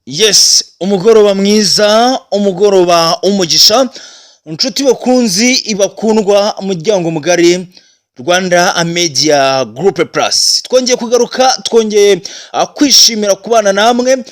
Yes, umugoroba mwiza, umugoroba umugisha, inshuti bakunzi ibakundwa muryango mugari Rwanda Media Group Plus. Twongeye kugaruka, twongeye kwishimira kubana namwe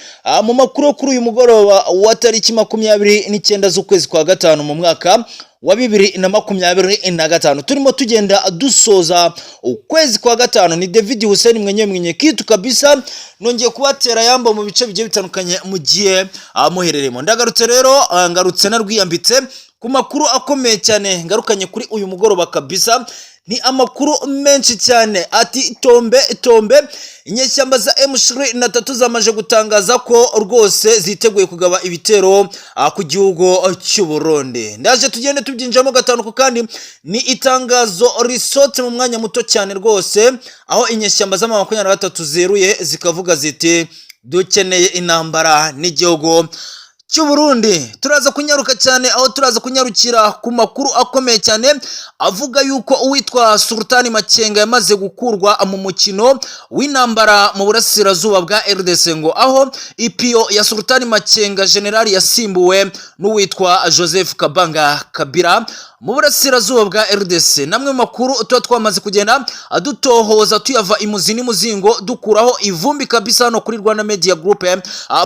mu makuru kuri uyu mugoroba wa tariki 29 z'ukwezi kwa gatanu mu mwaka wa 2025. Turimo tugenda dusoza ukwezi kwa gatanu. Ni David Hussein mwenye kitu kabisa, nongeye kubatera yamba mu bice bigiye bitandukanye mugiye muhereremo. Ndagarutse rero, ngarutse narwiyambitse ku makuru akomeye cyane ngarukanye kuri uyu mugoroba kabisa. Ni amakuru menshi cyane ati tombe inyeshyamba za M23 zamaje gutangaza ko rwose ziteguye kugaba ibitero ku gihugu cy'u Burundi. Ndaje tugende tubyinjamo gatanu kandi ni itangazo risote mu mwanya muto cyane rwose, aho inyeshyamba za 23 zeruye zikavuga ziti dukeneye intambara n'igihugu cy'u Burundi. Turaza kunyaruka cyane, aho turaza kunyarukira ku makuru akomeye cyane avuga yuko uwitwa Sultani Makenga yamaze gukurwa mu mukino w'intambara mu burasirazuba bwa RDC, ngo aho IPO ya Sultani Makenga generali yasimbuwe n'uwitwa Joseph Kabanga Kabila mu burasirazuba bwa RDC. Namwe makuru tuba twamaze kugenda adutohoza tuyava imuzi n'umuzingo dukuraho ivumbi kabisa no kuri Rwanda Media Group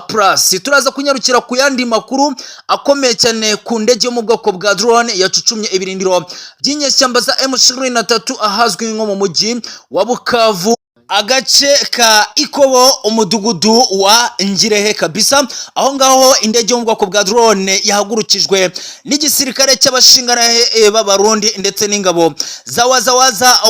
Plus. Turaza kunyarukira ku yandi makuru akomeye cyane ku ndege yo mu bwoko bwa drone yacucumye ibirindiro by'inyeshyamba za M23 ahazwi nko mu mujyi wa Bukavu, agace ka Ikobo, umudugudu wa Ngirehe kabisa. Aho ngaho indege yo mu bwoko bwa drone yahagurukijwe n'igisirikare cy'abashinganahe b'Abarundi ndetse n'ingabo za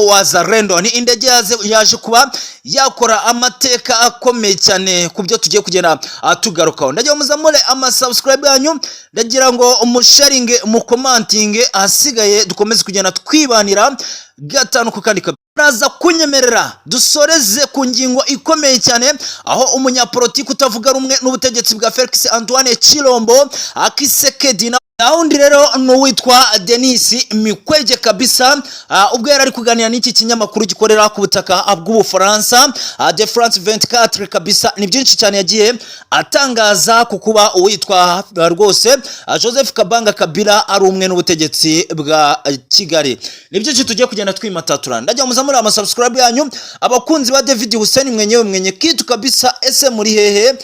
Wazalendo. Ni indege yaje kuba yakora amateka akomeye cyane ku byo tugiye kugenda tugarukaho. Ndagiye muzamure subscribe yanyu, ndagira ngo umusharinge mu commenting, ahasigaye dukomeze kugenda twibanira gatanu ku kandi. Raza kunyemerera dusoreze ku ngingo ikomeye cyane, aho umunyapolitiki utavuga rumwe n'ubutegetsi bwa Felix Antoine Chilombo Akisekedi naundi rero n'uwitwa Denis Mikwege kabisa, ubwo yari ari kuganira n'iki kinyamakuru gikorera ku butaka bw'Ubufaransa de France 24 kabisa. Ni byinshi cyane yagiye atangaza kukuba uwitwa rwose Joseph Kabanga Kabila ari umwe n'ubutegetsi bwa Kigali. Ni byinshi tugiye kugenda twimatatura. Ndajya muzamura subscribe yanyu, abakunzi ba David Hussein mwenye kitu kabisa. Ese muri hehe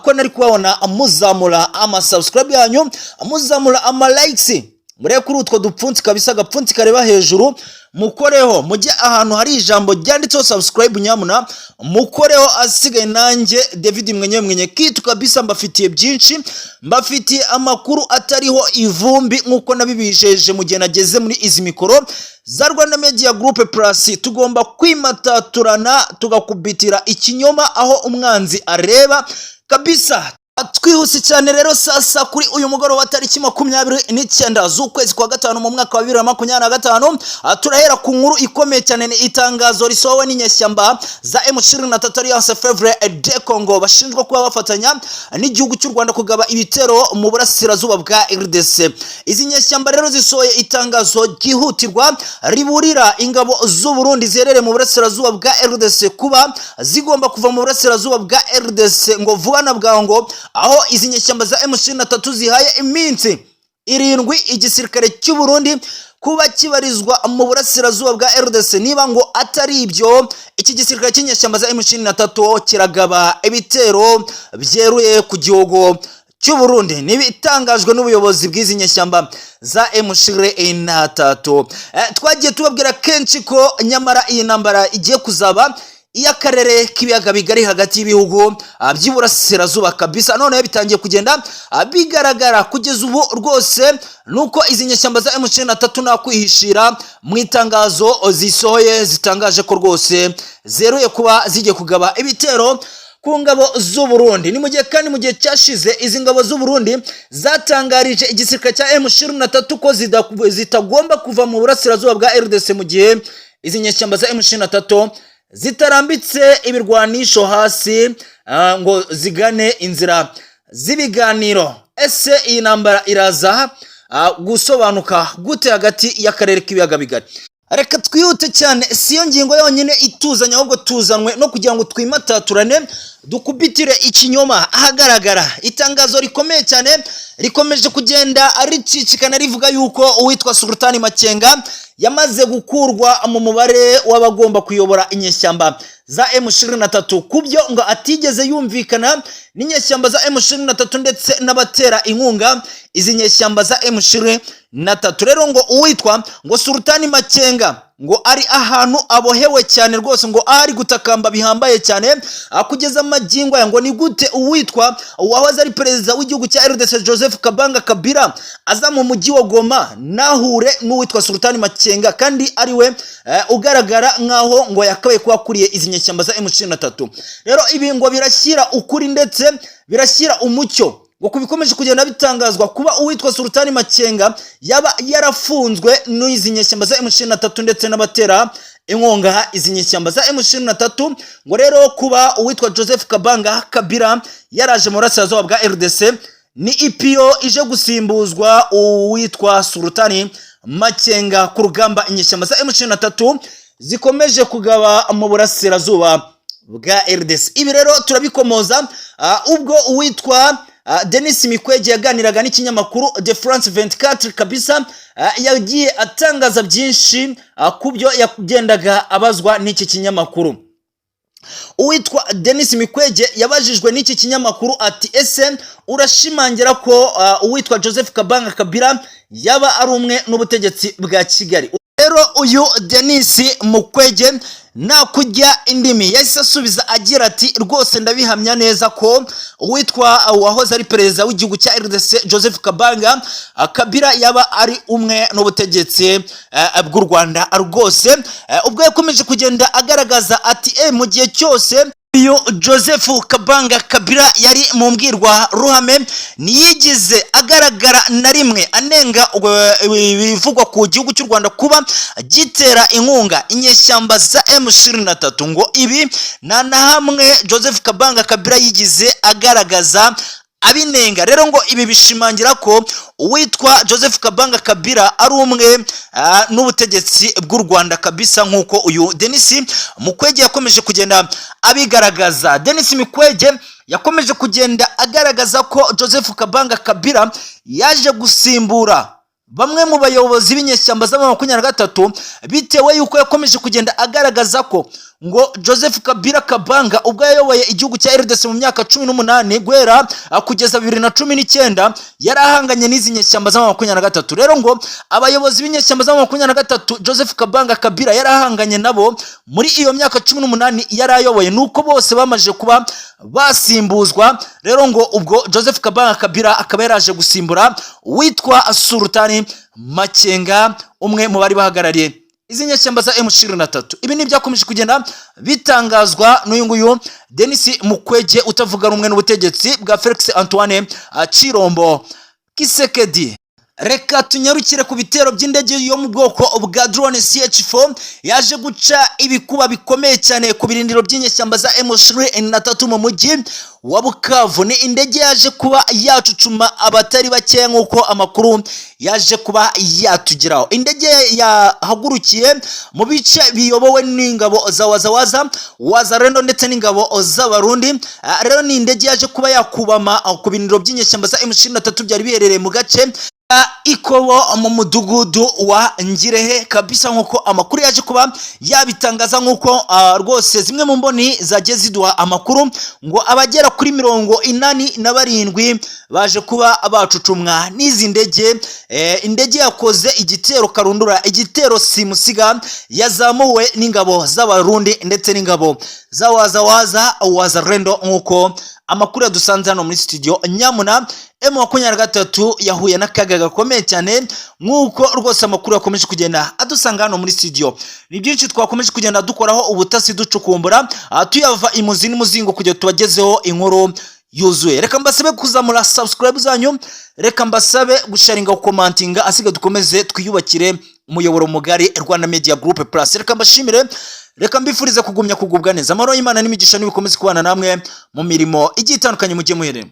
ko nari kubabona muzamura subscribe yanyu, muzamura likes, mure kuri utwo dupfunsi kabisa, gapfunsi kareba hejuru mukoreho, mujye ahantu hari ijambo ryanditseho subscribe nyamuna mukoreho. Asigaye nanjye David mwenye kitu kabisa mbafitiye byinshi, mbafitiye amakuru atariho ivumbi nkuko nabibijeje mu gihe nageze muri izi mikoro za Rwanda Media Group Plus. Tugomba kwimataturana tugakubitira ikinyoma aho umwanzi areba kabisa. Twihuse cyane rero sasa kuri uyu mugoroba wa tariki 29 z'ukwezi kwa gatanu mu mwaka wa 2025. Turahera ku nkuru ikomeye cyane, ni itangazo risohowe n'inyeshyamba za M23 Alliance Favre de Congo, bashinjwa kuba bafatanya n'igihugu cy'u Rwanda kugaba ibitero mu burasirazuba bwa RDC. Izi nyeshyamba rero zisohoye itangazo gihutirwa riburira ingabo z'u Burundi zerere mu burasirazuba bwa RDC kuba zigomba kuva mu burasirazuba bwa RDC ngo vuba na bwango, aho izi nyeshyamba za M23 zihaye iminsi 7 igisirikare cy'u Burundi kuba kibarizwa mu burasirazuba bwa RDC. Niba ngo atari ibyo, iki gisirikare cy'inyeshyamba za M23 kiragaba ibitero byeruye ku gihugu cy'u Burundi. Nibitangajwe n'ubuyobozi bw'izi nyeshyamba za M23. Twagiye tubabwira kenshi ko nyamara iyi ntambara igiye kuzaba iyakarere k'ibiyaga bigari hagati y'ibihugu by'iburasirazuba kabisa. None bitangiye kugenda bigaragara kugeza ubu rwose, nuko izi nyeshyamba za M23 nakwihishira mu itangazo zisohoye zitangaje ko rwose zeruye kuba zigiye kugaba ibitero ku ngabo z'u Burundi. Ni mu gihe kandi mu gihe cyashize izi ngabo z'u Burundi zatangarije igisirikare cya M23 ko zitagomba kuva mu burasirazuba bwa RDC mu gihe izi nyeshyamba za M23 zitarambitse ibirwanisho hasi ngo zigane inzira z'ibiganiro. Ese iyi ntambara iraza gusobanuka gute hagati y'akarere k'ibiyaga bigari? Reka twihute cyane, siyo ngingo yonyine ituzanya ahubwo tuzanwe no kugira ngo twimataturane dukubitire ikinyoma ahagaragara. Itangazo rikomeye cyane rikomeje kugenda aricicikana rivuga yuko uwitwa Sultan Makenga yamaze gukurwa mu mubare w'abagomba kuyobora inyeshyamba za M23 kubyo ngo atigeze yumvikana n'inyeshyamba za M23 ndetse n'abatera inkunga izi nyeshyamba za M23. Rero ngo uwitwa ngo Sultan Makenga ngo ari ahantu abohewe cyane rwose, ngo ari gutakamba bihambaye cyane kugeza amagingo ya ngo ni gute uwitwa wahoze ari perezida w'igihugu cya RDC Joseph Kabanga Kabila aza mu mujyi wa Goma nahure n'uwitwa Sultan Makenga kandi ari we ugaragara nkaho ngo yakabaye kwakuriye izi nyeshyamba za M23. Rero ibi ngo birashyira ukuri ndetse birashyira umucyo ngo kubikomeje kugenda bitangazwa kuba uwitwa Sultan Makenga yaba yarafunzwe n'izi nyeshyamba za M23 ndetse n'abatera inkunga izi nyeshyamba za M23. ngo rero kuba uwitwa Joseph Kabanga Kabila yaraje mu burasirazuba bwa RDC ni IPO ije gusimbuzwa uwitwa Sultan Makenga ku rugamba inyeshyamba za M23 zikomeje kugaba mu burasirazuba bwa RDC. Ibi rero turabikomoza ubwo uwitwa Denis Mikwege yaganiraga n'ikinyamakuru The France 24 kabisa, yagiye atangaza byinshi kubyo yagendaga abazwa n'iki kinyamakuru. Uwitwa Denis Mikwege yabajijwe n'iki kinyamakuru ati ese urashimangira ko uwitwa Joseph Kabanga Kabila yaba ari umwe n'ubutegetsi bwa Kigali? Rero uyu Denis Mukwege na kujya indimi yahise asubiza agira ati rwose ndabihamya neza ko uwitwa wahoze ari perezida w'igihugu cya RDC Joseph Kabanga Kabila yaba ari umwe n'ubutegetsi bw'u Rwanda rwose. Ubwo yakomeje kugenda agaragaza ati mu gihe cyose uyu Joseph Kabanga Kabila yari mu mbwirwa ruhame niyigize agaragara na rimwe anenga bivugwa ku gihugu cy'u Rwanda kuba gitera inkunga inyeshyamba za M23. ngo ibi na hamwe Joseph Kabanga Kabila yigize agaragaza abinenga. Rero ngo ibi bishimangira ko uwitwa Joseph Kabanga Kabila ari umwe n'ubutegetsi bw'u Rwanda kabisa, nkuko uyu Denis Mukwege yakomeje kugenda abigaragaza. Denis Mukwege yakomeje kugenda agaragaza ko Joseph Kabanga Kabila yaje gusimbura bamwe mu bayobozi b'inyeshyamba za M23 bitewe yuko yakomeje kugenda agaragaza ko ngo Joseph Kabila Kabanga ubwo yayoboye igihugu cya RDC mu myaka 18 gwera kugeza 2019 yarahanganye n'izi nyeshyamba za M23. Rero ngo abayobozi b'inyeshyamba za M23 Joseph Kabanga Kabila yarahanganye nabo muri iyo myaka 18 yarayoboye, nuko bose bamaje kuba basimbuzwa. Rero ngo ubwo Joseph Kabanga Kabila akaba yaraje gusimbura witwa Sultan Makenga, umwe mu bari bahagarariye izi nyeshyamba za M23. Ibi ni byakomeje kugenda bitangazwa n'uyu nguyu Denis Mukwege utavuga rumwe n'ubutegetsi bwa Felix Antoine Chirombo Kisekedi. Reka tunyarukire ku bitero by'indege yo mu bwoko bwa drone CH4 yaje guca ibikuba bikomeye cyane ku birindiro by'inyeshyamba za M23 mu mujyi wa Bukavu. Ni indege yaje kuba yacucuma abatari bake nkuko amakuru yaje kuba yatugeraho. Indege yahagurukiye mu bice biyobowe n'ingabo za Wazalendo ndetse n'ingabo z'Abarundi. Rero ni indege yaje kuba yakubama ku birindiro by'inyeshyamba za M23 byari biherereye mu gace Ikobo mu mudugudu wa Ngirehe kabisa, nkuko amakuru yaje kuba yabitangaza. Nkuko rwose zimwe mu mboni zagiye ziduha amakuru ngo abagera kuri 87 baje kuba bacucumwa n'izi ndege. Indege yakoze igitero karundura, igitero simusiga yazamuwe n'ingabo z'Abarundi ndetse n'ingabo za Wazalendo, nkuko amakuru yadusanze hano muri studio. Nyamuna M23 yahuye n'akaga gakomeye cyane, nkuko rwose amakuru yakomeje kugenda adusanga hano muri studio. Ni byinshi twakomeje kugenda dukoraho ubutasi ducukumbura tuyava imuzi n'umuzingo kugira tubagezeho inkuru yuzuye. Reka mbasabe kuzamura subscribe zanyu, reka mbasabe gusharinga, commentinga, asiga dukomeze twiyubakire umuyoboro mugari Rwanda Media Group Plus. Reka mbashimire, reka mbifurize kugumya kugubwa neza. Amahoro y'Imana n'imigisha nibikomeze kubana namwe mu mirimo igiye itandukanye mugiye muheremo.